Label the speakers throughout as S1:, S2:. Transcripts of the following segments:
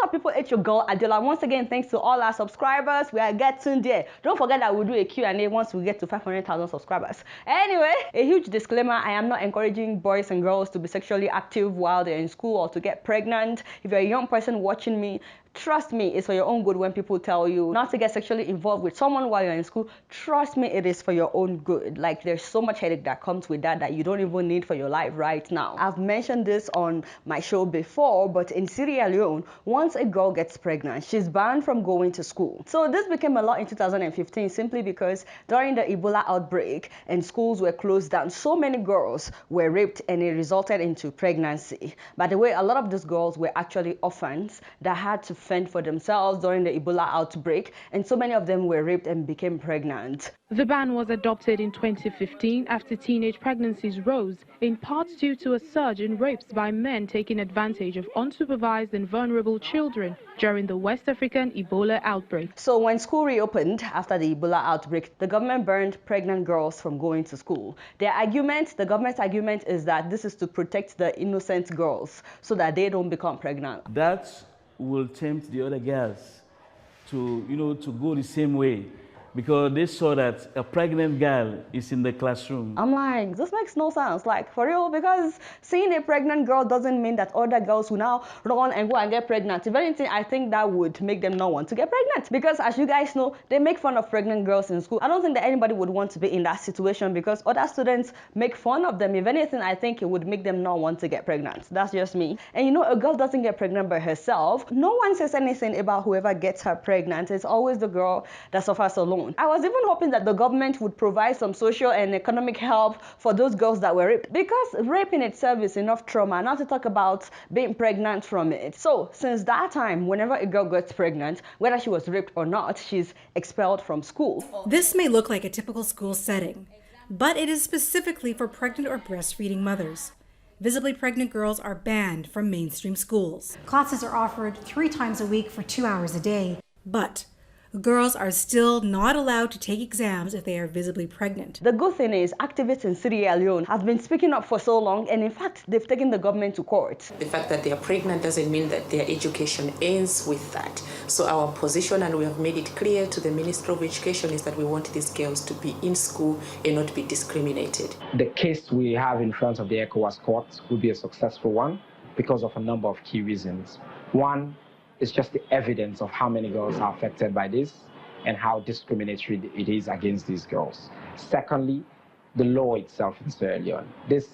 S1: up, people? It's your girl Adeola. Once again, thanks to all our subscribers. We are getting there. Don't forget that we'll do a Q&A once we get to 500,000 subscribers. Anyway, a huge disclaimer: I am not encouraging boys and girls to be sexually active while they're in school or to get pregnant. If you're a young person watching me, trust me, it's for your own good when people tell you not to get sexually involved with someone while you're in school. Trust me, it is for your own good. Like, there's so much headache that comes with that you don't even need for your life right now. I've mentioned this on my show before, but in Sierra Leone, once a girl gets pregnant, she's banned from going to school. So this became a law in 2015 simply because during the Ebola outbreak and schools were closed down, so many girls were raped and it resulted into pregnancy. By the way, a lot of these girls were actually orphans that had to fend for themselves during the Ebola outbreak, and so many of them were raped and became pregnant.
S2: The ban was adopted in 2015 after teenage pregnancies rose, in part due to a surge in rapes by men taking advantage of unsupervised and vulnerable children during the West African Ebola outbreak.
S1: So when school reopened after the Ebola outbreak, the government banned pregnant girls from going to school. The government's argument is that this is to protect the innocent girls so that they don't become pregnant.
S3: That will tempt the other girls to, to go the same way, because they saw that a pregnant girl is in the classroom.
S1: I'm like, this makes no sense, like, for real, because seeing a pregnant girl doesn't mean that other girls will now run and go and get pregnant. If anything, I think that would make them not want to get pregnant, because as you guys know, they make fun of pregnant girls in school. I don't think that anybody would want to be in that situation because other students make fun of them. If anything, I think it would make them not want to get pregnant. That's just me. And you know, a girl doesn't get pregnant by herself. No one says anything about whoever gets her pregnant. It's always the girl that suffers alone. I was even hoping that the government would provide some social and economic help for those girls that were raped, because rape in itself is enough trauma, not to talk about being pregnant from it. So since that time, whenever a girl gets pregnant, whether she was raped or not, she's expelled from school.
S4: This may look like a typical school setting, but it is specifically for pregnant or breastfeeding mothers. Visibly pregnant girls are banned from mainstream schools. Classes are offered 3 times a week for 2 hours a day, but girls are still not allowed to take exams if they are visibly pregnant.
S1: The good thing is, activists in Sierra Leone have been speaking up for so long, and in fact, they've taken the government to court.
S5: The fact that they are pregnant doesn't mean that their education ends with that. So our position, and we have made it clear to the Minister of Education, is that we want these girls to be in school and not be discriminated.
S6: The case we have in front of the ECOWAS court will be a successful one because of a number of key reasons. One, it's just the evidence of how many girls are affected by this and how discriminatory it is against these girls. Secondly, the law itself in Sierra Leone. This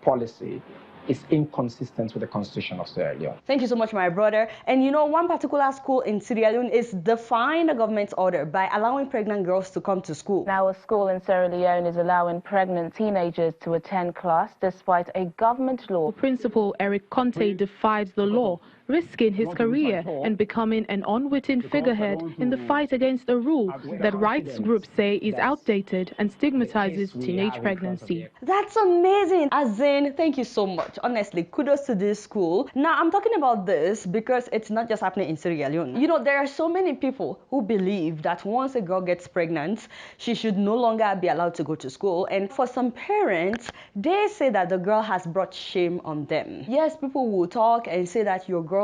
S6: policy is inconsistent with the Constitution of Sierra Leone.
S1: Thank you so much, my brother. And you know, one particular school in Sierra Leone is defying the government's order by allowing pregnant girls to come to school.
S7: Now, a school in Sierra Leone is allowing pregnant teenagers to attend class despite a government law.
S2: Principal Eric Conte defied the law, risking his career and becoming an unwitting figurehead in the fight against a rule that rights groups say is outdated and stigmatizes teenage pregnancy.
S1: That's amazing. As in, thank you so much. Honestly, kudos to this school. Now, I'm talking about this because it's not just happening in Sierra Leone. You know, there are so many people who believe that once a girl gets pregnant, she should no longer be allowed to go to school. And for some parents, they say that the girl has brought shame on them. Yes, people will talk and say that your girl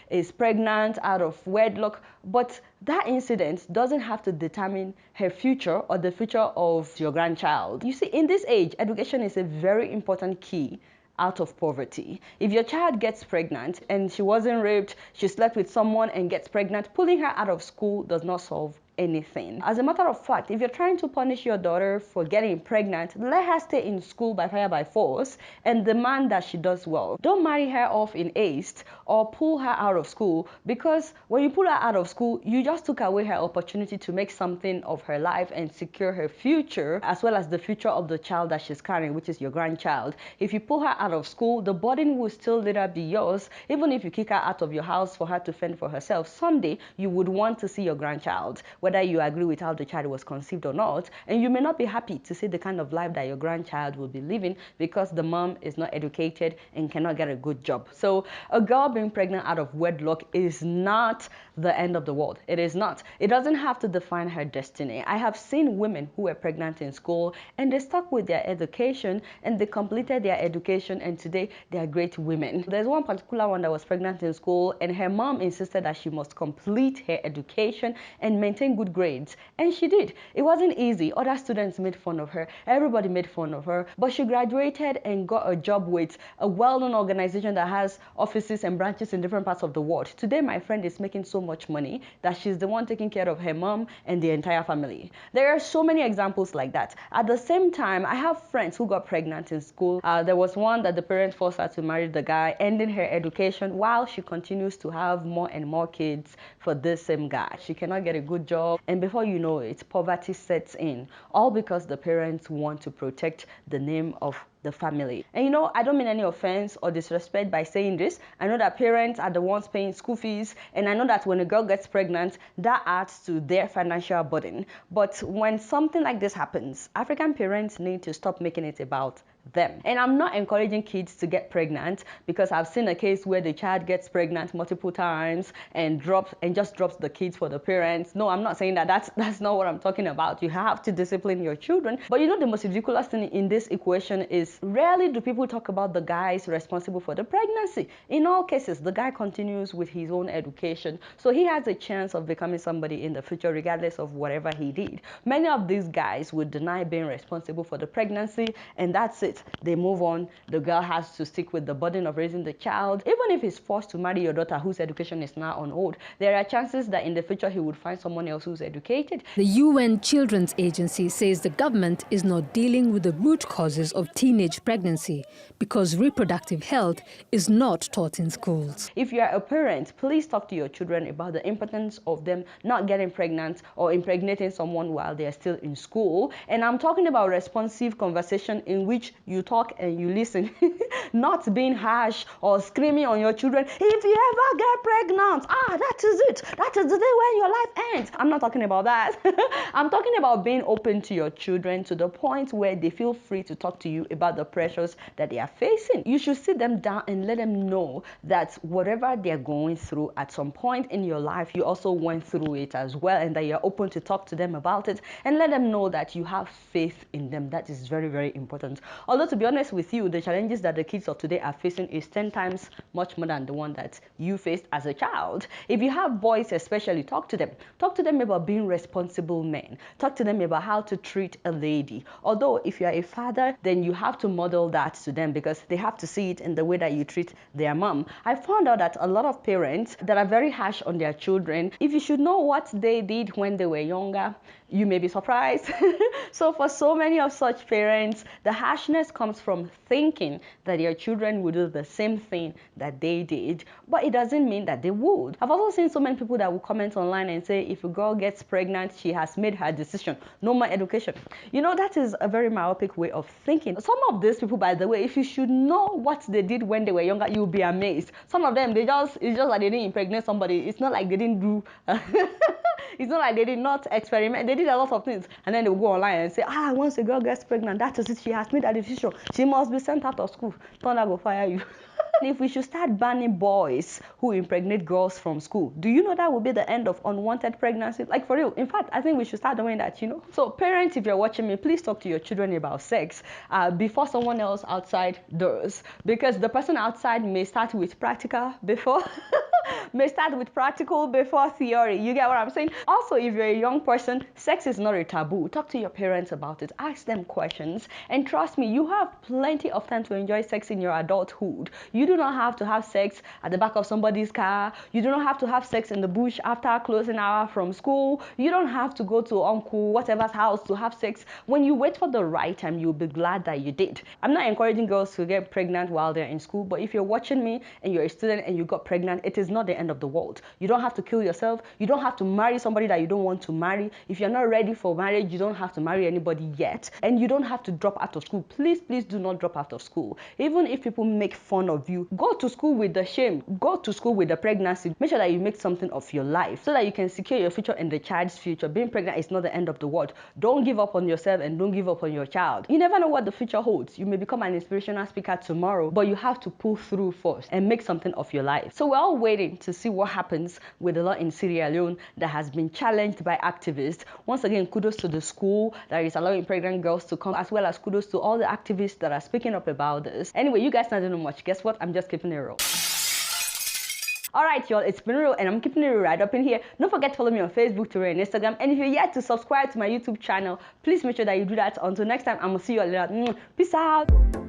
S1: is pregnant out of wedlock, but that incident doesn't have to determine her future or the future of your grandchild. You see, in this age, education is a very important key out of poverty. If your child gets pregnant and she wasn't raped, she slept with someone and gets pregnant, pulling her out of school does not solve anything. As a matter of fact, if you're trying to punish your daughter for getting pregnant, let her stay in school by fire by force and demand that she does well. Don't marry her off in haste or pull her out of school, because when you pull her out of school, you just took away her opportunity to make something of her life and secure her future, as well as the future of the child that she's carrying, which is your grandchild. If you pull her out of school, the burden will still later be yours. Even if you kick her out of your house for her to fend for herself, someday you would want to see your grandchild. whether you agree with how the child was conceived or not, and you may not be happy to see the kind of life that your grandchild will be living because the mom is not educated and cannot get a good job. So a girl being pregnant out of wedlock is not the end of the world. It is not. It doesn't have to define her destiny. I have seen women who were pregnant in school and they stuck with their education and they completed their education, and today they are great women. There's one particular one that was pregnant in school and her mom insisted that she must complete her education and maintain good grades, and she did. It wasn't easy. Other students made fun of her. Everybody made fun of her, but she graduated and got a job with a well-known organization that has offices and branches in different parts of the world. Today my friend is making so much money that she's the one taking care of her mom and the entire family. There are so many examples like that. At the same time, I have friends who got pregnant in school. There was one that the parents forced her to marry the guy, ending her education while she continues to have more and more kids for this same guy. She cannot get a good job, and before you know it, poverty sets in, all because the parents want to protect the name of the family. And you know, I don't mean any offense or disrespect by saying this. I know that parents are the ones paying school fees, and I know that when a girl gets pregnant, that adds to their financial burden. But when something like this happens, African parents need to stop making it about them. And I'm not encouraging kids to get pregnant, because I've seen a case where the child gets pregnant multiple times and just drops the kids for the parents. No, I'm not saying that. That's not what I'm talking about. You have to discipline your children. But you know, the most ridiculous thing in this equation is rarely do people talk about the guys responsible for the pregnancy. In all cases, the guy continues with his own education, so he has a chance of becoming somebody in the future regardless of whatever he did. Many of these guys would deny being responsible for the pregnancy, and that's it. They move on. The girl has to stick with the burden of raising the child. Even if he's forced to marry your daughter whose education is now on hold, there are chances that in the future he would find someone else who's educated.
S8: The UN Children's Agency says the government is not dealing with the root causes of teenage pregnancy because reproductive health is not taught in schools.
S1: If you are a parent, please talk to your children about the importance of them not getting pregnant or impregnating someone while they are still in school. And I'm talking about responsive conversation in which you talk and you listen, not being harsh or screaming on your children. If you ever get pregnant, that is it. That is the day when your life ends. I'm not talking about that. I'm talking about being open to your children to the point where they feel free to talk to you about the pressures that they are facing. You should sit them down and let them know that whatever they're going through at some point in your life, you also went through it as well, and that you're open to talk to them about it, and let them know that you have faith in them. That is very, very important. Although, to be honest with you, the challenges that the kids of today are facing is 10 times much more than the one that you faced as a child. If you have boys especially, talk to them. Talk to them about being responsible men. Talk to them about how to treat a lady. Although if you are a father, then you have to model that to them, because they have to see it in the way that you treat their mom. I found out that a lot of parents that are very harsh on their children, if you should know what they did when they were younger, you may be surprised. So for so many of such parents, the harshness comes from thinking that their children would do the same thing that they did, but it doesn't mean that they would. I've also seen so many people that will comment online and say, if a girl gets pregnant, she has made her decision, no more education. You know, that is a very myopic way of thinking. Some of these people, by the way, if you should know what they did when they were younger, you'll be amazed. Some of them, it's just like they didn't impregnate somebody. It's not like they didn't do it's not like they did not experiment. They did a lot of things, and then they will go online and say, once a girl gets pregnant, that is it. She has made a decision. She must be sent out of school. Thunder will fire you. If we should start banning boys who impregnate girls from school, do you know that will be the end of unwanted pregnancy? Like, for real. In fact, I think we should start doing that, you know. So parents, if you're watching me, please talk to your children about sex before someone else outside does, because the person outside may start with practical before theory. You get what I'm saying? Also, if you're a young person, sex is not a taboo. Talk to your parents about it. Ask them questions, and trust me, you have plenty of time to enjoy sex in your adulthood. You do not have to have sex at the back of somebody's car. You do not have to have sex in the bush after closing hour from school. You don't have to go to uncle whatever's house to have sex. When you wait for the right time, you'll be glad that you did. I'm not encouraging girls to get pregnant while they're in school, but if you're watching me and you're a student and you got pregnant, it is not the end of the world. You don't have to kill yourself. You don't have to marry somebody that you don't want to marry. If you're not ready for marriage, you don't have to marry anybody yet. And you don't have to drop out of school. Please do not drop out of school. Even if people make fun of you you go to school with the shame, go to school with the pregnancy. Make sure that you make something of your life so that you can secure your future and the child's future. Being pregnant is not the end of the world. Don't give up on yourself and don't give up on your child. You never know what the future holds. You may become an inspirational speaker tomorrow, but you have to pull through first and make something of your life. So we're all waiting to see what happens with the law in Sierra Leone that has been challenged by activists. Once again, kudos to the school that is allowing pregnant girls to come, as well as kudos to all the activists that are speaking up about this. Anyway, you guys don't know much. Guess what? I'm just keeping it real. Alright y'all, it's been real and I'm keeping it right up in here. Don't forget to follow me on Facebook, Twitter and Instagram. And if you're yet to subscribe to my YouTube channel, please make sure that you do that. Until next time, I'm gonna see you all later. Peace out.